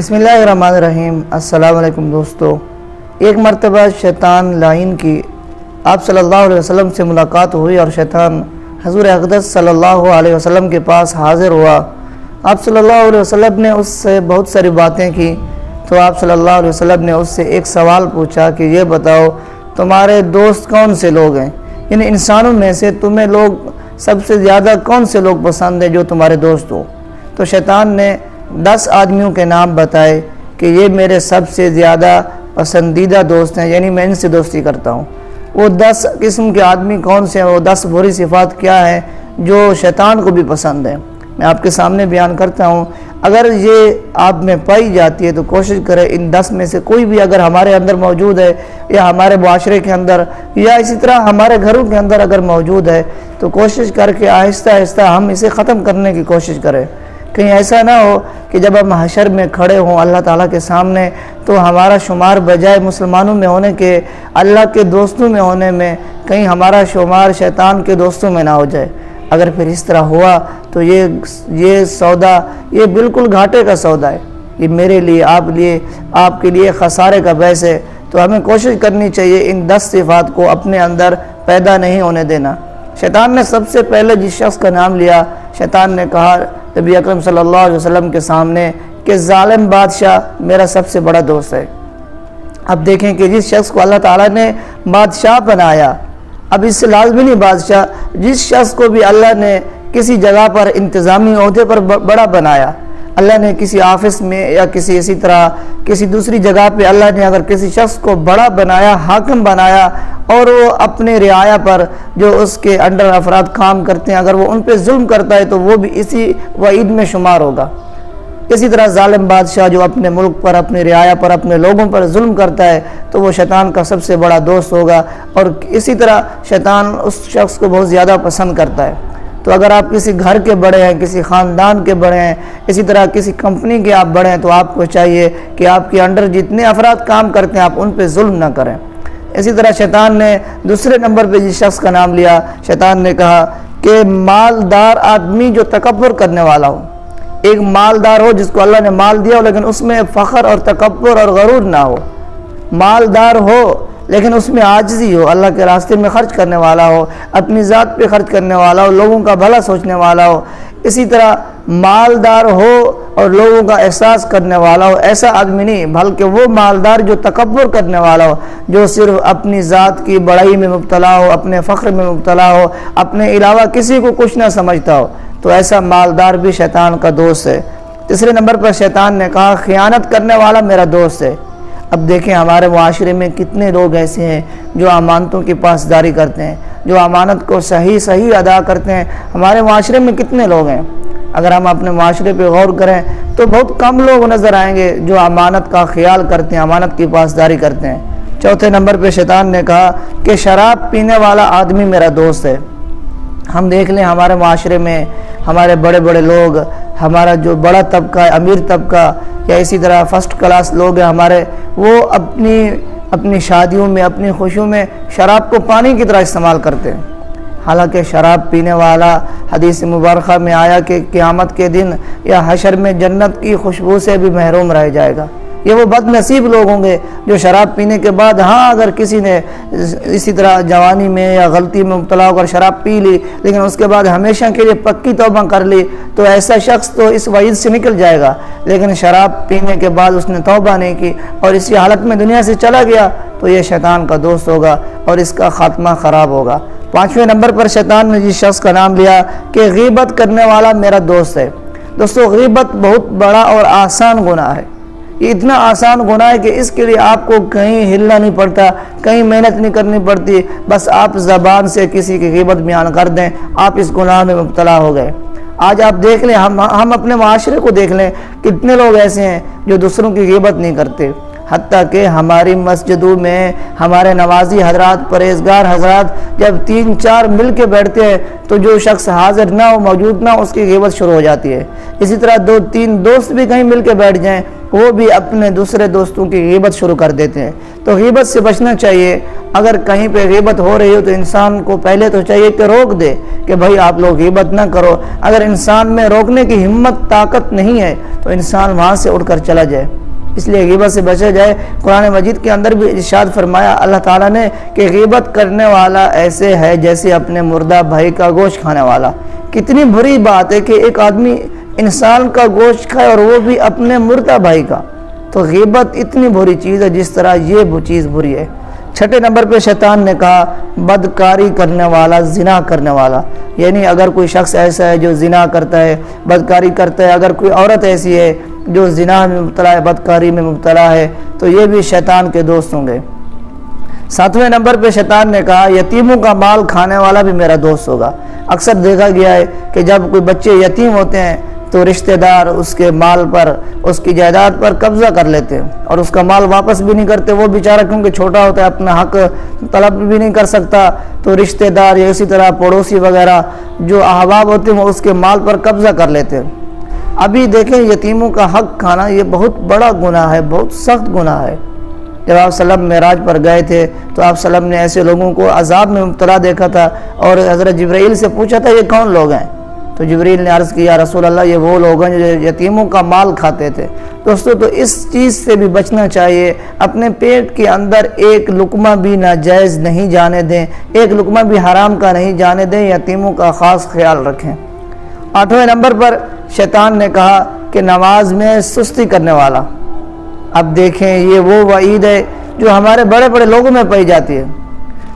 بسم اللہ الرحمن الرحیم۔ السلام علیکم دوستو۔ ایک مرتبہ شیطان لعین کی آپ صلی اللہ علیہ وسلم سے ملاقات ہوئی اور شیطان حضور اقدس صلی اللہ علیہ وسلم کے پاس حاضر ہوا۔ آپ صلی اللہ علیہ وسلم نے اس سے بہت ساری باتیں کی تو آپ صلی اللہ علیہ وسلم نے اس سے ایک سوال پوچھا کہ یہ بتاؤ تمہارے دوست کون سے لوگ ہیں، یعنی انسانوں میں سے تمہیں لوگ سب سے زیادہ کون سے لوگ پسند ہیں جو تمہارے دوست ہو؟ تو شیطان نے 10 آدمیوں کے نام بتائے کہ یہ میرے سب سے زیادہ پسندیدہ دوست ہیں، یعنی میں ان سے دوستی کرتا ہوں۔ وہ 10 قسم کے آدمی کون سے ہیں، وہ 10 بری صفات کیا ہیں جو شیطان کو بھی پسند ہیں، میں آپ کے سامنے بیان کرتا ہوں۔ اگر یہ آپ میں پائی جاتی ہے تو کوشش کریں ان 10 میں سے کوئی بھی اگر ہمارے اندر موجود ہے یا ہمارے معاشرے کے اندر یا اسی طرح ہمارے گھروں کے اندر اگر موجود ہے تو کوشش کر کے آہستہ آہستہ ہم اسے ختم کرنے کی کوشش کریں۔ کہیں ایسا نہ ہو کہ جب ہم حشر میں کھڑے ہوں اللہ تعالیٰ کے سامنے تو ہمارا شمار بجائے مسلمانوں میں ہونے کے اللہ کے دوستوں میں ہونے میں کہیں ہمارا شمار شیطان کے دوستوں میں نہ ہو جائے۔ اگر پھر اس طرح ہوا تو یہ سودا یہ بالکل گھاٹے کا سودا ہے، یہ میرے لیے آپ کے لیے خسارے کا باعث ہے۔ تو ہمیں کوشش کرنی چاہیے ان 10 صفات کو اپنے اندر پیدا نہیں ہونے دینا۔ شیطان نے سب سے پہلے جس شخص کا نام لیا، شیطان نے کہا نبی اکرم صلی اللہ علیہ وسلم کے سامنے کہ ظالم بادشاہ میرا سب سے بڑا دوست ہے۔ اب دیکھیں کہ جس شخص کو اللہ تعالیٰ نے بادشاہ بنایا، اب اس سے لازمی نہیں بادشاہ، جس شخص کو بھی اللہ نے کسی جگہ پر انتظامی عہدے پر بڑا بنایا، اللہ نے کسی آفس میں یا اسی طرح کسی دوسری جگہ پہ اللہ نے اگر کسی شخص کو بڑا بنایا، حاکم بنایا اور وہ اپنے رعایا پر جو اس کے انڈر افراد کام کرتے ہیں اگر وہ ان پہ ظلم کرتا ہے تو وہ بھی اسی وعید میں شمار ہوگا۔ اسی طرح ظالم بادشاہ جو اپنے ملک پر اپنے رعایا پر اپنے لوگوں پر ظلم کرتا ہے تو وہ شیطان کا سب سے بڑا دوست ہوگا، اور اسی طرح شیطان اس شخص کو بہت زیادہ پسند کرتا ہے۔ تو اگر آپ کسی گھر کے بڑے ہیں، کسی خاندان کے بڑے ہیں، اسی طرح کسی کمپنی کے آپ بڑے ہیں تو آپ کو چاہیے کہ آپ کے انڈر جتنے افراد کام کرتے ہیں آپ ان پہ ظلم نہ کریں۔ اسی طرح شیطان نے دوسرے نمبر پہ جس شخص کا نام لیا، شیطان نے کہا کہ مالدار آدمی جو تکبر کرنے والا ہو، ایک مالدار ہو جس کو اللہ نے مال دیا ہو لیکن اس میں فخر اور تکبر اور غرور نہ ہو، مالدار ہو لیکن اس میں عاجزی ہو، اللہ کے راستے میں خرچ کرنے والا ہو، اپنی ذات پہ خرچ کرنے والا ہو، لوگوں کا بھلا سوچنے والا ہو۔ اسی طرح مالدار ہو اور لوگوں کا احساس کرنے والا ہو، ایسا آدمی نہیں بلکہ وہ مالدار جو تکبر کرنے والا ہو، جو صرف اپنی ذات کی بڑائی میں مبتلا ہو، اپنے فخر میں مبتلا ہو، اپنے علاوہ کسی کو کچھ نہ سمجھتا ہو، تو ایسا مالدار بھی شیطان کا دوست ہے۔ تیسرے نمبر پر شیطان نے کہا خیانت کرنے والا میرا دوست ہے۔ اب دیکھیں ہمارے معاشرے میں کتنے لوگ ایسے ہیں جو امانتوں کی پاسداری کرتے ہیں، جو امانت کو صحیح ادا کرتے ہیں۔ ہمارے معاشرے میں کتنے لوگ ہیں، اگر ہم اپنے معاشرے پہ غور کریں تو بہت کم لوگ نظر آئیں گے جو امانت کا خیال کرتے ہیں، امانت کی پاسداری کرتے ہیں۔ چوتھے نمبر پہ شیطان نے کہا کہ شراب پینے والا آدمی میرا دوست ہے۔ ہم دیکھ لیں ہمارے معاشرے میں ہمارے بڑے بڑے لوگ، ہمارا جو بڑا طبقہ ہے، امیر طبقہ یا اسی طرح فرسٹ کلاس لوگ ہیں ہمارے، وہ اپنی شادیوں میں اپنی خوشیوں میں شراب کو پانی کی طرح استعمال کرتے ہیں، حالانکہ شراب پینے والا حدیث مبارکہ میں آیا کہ قیامت کے دن یا حشر میں جنت کی خوشبو سے بھی محروم رہ جائے گا۔ یہ وہ بد نصیب لوگ ہوں گے جو شراب پینے کے بعد اگر کسی نے اسی طرح جوانی میں یا غلطی میں مبتلا ہو کر شراب پی لی لیکن اس کے بعد ہمیشہ کے لیے پکی توبہ کر لی تو ایسا شخص تو اس وعید سے نکل جائے گا، لیکن شراب پینے کے بعد اس نے توبہ نہیں کی اور اسی حالت میں دنیا سے چلا گیا تو یہ شیطان کا دوست ہوگا اور اس کا خاتمہ خراب ہوگا۔ 5ویں نمبر پر شیطان نے جس شخص کا نام لیا کہ غیبت کرنے والا میرا دوست ہے۔ دوستو غیبت بہت بڑا اور آسان گناہ ہے، یہ اتنا آسان گناہ ہے کہ اس کے لیے آپ کو کہیں ہلنا نہیں پڑتا، کہیں محنت نہیں کرنی پڑتی، بس آپ زبان سے کسی کی غیبت بیان کر دیں آپ اس گناہ میں مبتلا ہو گئے۔ آج آپ دیکھ لیں ہم اپنے معاشرے کو دیکھ لیں کتنے لوگ ایسے ہیں جو دوسروں کی غیبت نہیں کرتے، حتیٰ کہ ہماری مسجدوں میں ہمارے نمازی حضرات پرہیزگار حضرات جب 3-4 مل کے بیٹھتے ہیں تو جو شخص حاضر نہ ہو موجود نہ ہو اس کی غیبت شروع ہو جاتی ہے۔ اسی طرح 2-3 دوست بھی کہیں مل کے بیٹھ جائیں وہ بھی اپنے دوسرے دوستوں کی غیبت شروع کر دیتے ہیں۔ تو غیبت سے بچنا چاہیے۔ اگر کہیں پہ غیبت ہو رہی ہو تو انسان کو پہلے تو چاہیے کہ روک دے کہ بھائی آپ لوگ غیبت نہ کرو۔ اگر انسان میں روکنے کی ہمت طاقت نہیں ہے تو انسان وہاں سے اٹھ کر چلا جائے، اس لیے غیبت سے بچا جائے۔ قرآن مجید کے اندر بھی ارشاد فرمایا اللہ تعالیٰ نے کہ غیبت کرنے والا ایسے ہے جیسے اپنے مردہ بھائی کا گوشت کھانے والا۔ کتنی بری بات ہے کہ ایک آدمی انسان کا گوشت کھائے اور وہ بھی اپنے مردہ بھائی کا۔ تو غیبت اتنی بری چیز ہے جس طرح یہ چیز بری ہے۔ چھٹے نمبر پہ شیطان نے کہا بدکاری کرنے والا، زنا کرنے والا، یعنی اگر کوئی شخص ایسا ہے جو زنا کرتا ہے، بدکاری کرتا ہے، اگر کوئی عورت ایسی ہے جو زنا میں مبتلا ہے، بدکاری میں مبتلا ہے، تو یہ بھی شیطان کے دوست ہوں گے۔ ساتویں نمبر پہ شیطان نے کہا یتیموں کا مال کھانے والا بھی میرا دوست ہوگا۔ اکثر دیکھا گیا ہے کہ جب کوئی بچے یتیم ہوتے ہیں تو رشتہ دار اس کے مال پر، اس کی جائیداد پر قبضہ کر لیتے ہیں اور اس کا مال واپس بھی نہیں کرتے۔ وہ بیچارہ کیونکہ چھوٹا ہوتا ہے اپنا حق طلب بھی نہیں کر سکتا، تو رشتہ دار یا اسی طرح پڑوسی وغیرہ جو احباب ہوتے ہیں وہ اس کے مال پر قبضہ کر لیتے ہیں۔ ابھی دیکھیں یتیموں کا حق کھانا یہ بہت بڑا گناہ ہے، بہت سخت گناہ ہے۔ جب آپ صلی اللہ علیہ وسلم معراج پر گئے تھے تو آپ صلی اللہ علیہ وسلم نے ایسے لوگوں کو عذاب میں مبتلا دیکھا تھا اور حضرت جبرائیل سے پوچھا تھا یہ کون لوگ ہیں؟ تو جبرائیل نے عرض کیا رسول اللہ یہ وہ لوگ ہیں جو یتیموں کا مال کھاتے تھے۔ دوستو تو اس چیز سے بھی بچنا چاہیے، اپنے پیٹ کے اندر ایک لقمہ بھی ناجائز نہیں جانے دیں، ایک لقمہ بھی حرام کا نہیں جانے دیں، یتیموں کا خاص خیال رکھیں۔ آٹھویں نمبر پر شیطان نے کہا کہ نماز میں سستی کرنے والا۔ اب دیکھیں یہ وہ وعید ہے جو ہمارے بڑے بڑے لوگوں میں پائی جاتی ہے۔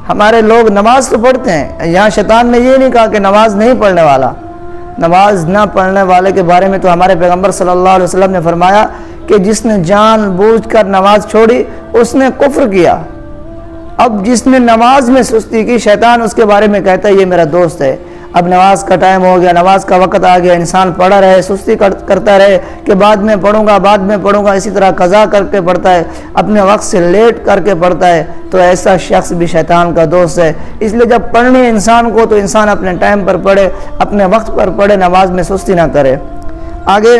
ہمارے لوگ نماز تو پڑھتے ہیں، یہاں شیطان نے یہ نہیں کہا کہ نماز نہیں پڑھنے والا۔ نماز نہ پڑھنے والے کے بارے میں تو ہمارے پیغمبر صلی اللہ علیہ وسلم نے فرمایا کہ جس نے جان بوجھ کر نماز چھوڑی اس نے کفر کیا۔ اب جس نے نماز میں سستی کی شیطان اس کے بارے میں کہتا ہے یہ میرا دوست ہے۔ اب نماز کا ٹائم ہو گیا، نماز کا وقت آ گیا، انسان پڑھا رہے، سستی کرتا رہے کہ بعد میں پڑھوں گا، اسی طرح قضا کر کے پڑھتا ہے، اپنے وقت سے لیٹ کر کے پڑھتا ہے، تو ایسا شخص بھی شیطان کا دوست ہے۔ اس لیے جب پڑھنی ہے انسان کو تو انسان اپنے ٹائم پر پڑھے، اپنے وقت پر پڑھے، نماز میں سستی نہ کرے۔ آگے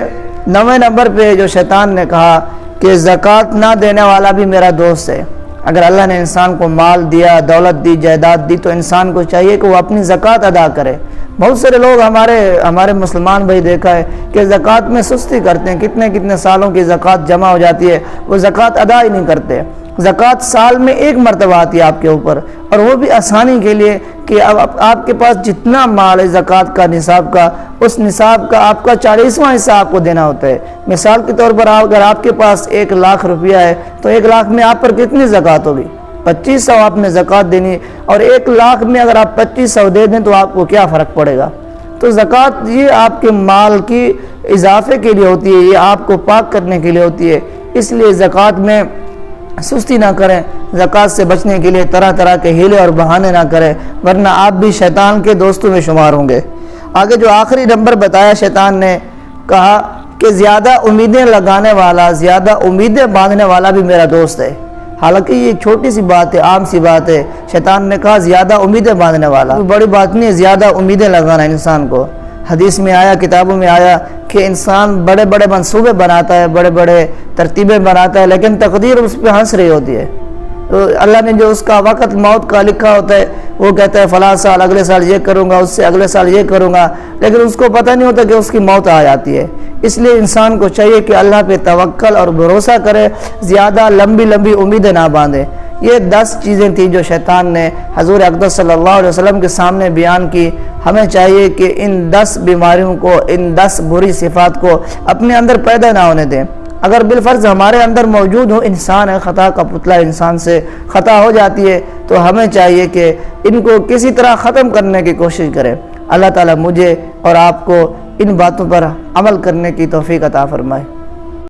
9ویں نمبر پہ جو شیطان نے کہا کہ زکوٰۃ نہ دینے والا بھی میرا دوست ہے۔ اگر اللہ نے انسان کو مال دیا، دولت دی، جائیداد دی تو انسان کو چاہیے کہ وہ اپنی زکوٰۃ ادا کرے۔ بہت سارے لوگ ہمارے مسلمان بھائی دیکھا ہے کہ زکوٰۃ میں سستی کرتے ہیں، کتنے سالوں کی زکوٰۃ جمع ہو جاتی ہے، وہ زکوٰۃ ادا ہی نہیں کرتے۔ زکوٰۃ سال میں ایک مرتبہ آتی ہے آپ کے اوپر، اور وہ بھی آسانی کے لیے کہ اب آپ کے پاس جتنا مال ہے زکوٰۃ کا نصاب کا، اس نصاب کا آپ کا 40واں حصہ آپ کو دینا ہوتا ہے۔ مثال کے طور پر اگر آپ کے پاس 1 لاکھ روپیہ ہے تو 1 لاکھ میں آپ پر کتنی زکوٰۃ ہوگی؟ 2500 آپ نے زکوٰۃ دینی، اور 1 لاکھ میں اگر آپ 2500 دے دیں تو آپ کو کیا فرق پڑے گا؟ تو زکوٰۃ یہ آپ کے مال کی اضافے کے لیے ہوتی ہے، یہ آپ کو پاک کرنے کے لیے ہوتی ہے۔ اس لیے زکوٰۃ میں سستی نہ کریں، زکوٰۃ سے بچنے کے لیے طرح طرح کے ہیلے اور بہانے نہ کریں، ورنہ آپ بھی شیطان کے دوستوں میں شمار ہوں گے۔ آگے جو آخری نمبر بتایا شیطان نے کہا کہ زیادہ امیدیں لگانے والا، زیادہ امیدیں باندھنے والا بھی میرا دوست ہے۔ حالانکہ یہ چھوٹی سی بات ہے، عام سی بات ہے۔ شیطان نے کہا زیادہ امیدیں باندھنے والا، کوئی بڑی بات نہیں ہے زیادہ امیدیں لگانا انسان کو۔ حدیث میں آیا، کتابوں میں آیا کہ انسان بڑے بڑے منصوبے بناتا ہے، بڑے بڑے ترتیبیں بناتا ہے، لیکن تقدیر اس پہ ہنس رہی ہوتی ہے۔ تو اللہ نے جو اس کا وقت موت کا لکھا ہوتا ہے وہ کہتا ہے فلاں سال، اگلے سال یہ کروں گا، اس سے اگلے سال یہ کروں گا، لیکن اس کو پتہ نہیں ہوتا کہ اس کی موت آ جاتی ہے۔ اس لیے انسان کو چاہیے کہ اللہ پہ توکل اور بھروسہ کرے، زیادہ لمبی امیدیں نہ باندھے۔ یہ 10 چیزیں تھیں جو شیطان نے حضور اقدس صلی اللہ علیہ وسلم کے سامنے بیان کی۔ ہمیں چاہیے کہ ان 10 بیماریوں کو، ان 10 بری صفات کو اپنے اندر پیدا نہ ہونے دیں۔ اگر بالفرض ہمارے اندر موجود ہو، انسان ہے، خطا کا پتلا، انسان سے خطا ہو جاتی ہے، تو ہمیں چاہیے کہ ان کو کسی طرح ختم کرنے کی کوشش کریں۔ اللہ تعالیٰ مجھے اور آپ کو ان باتوں پر عمل کرنے کی توفیق عطا فرمائے۔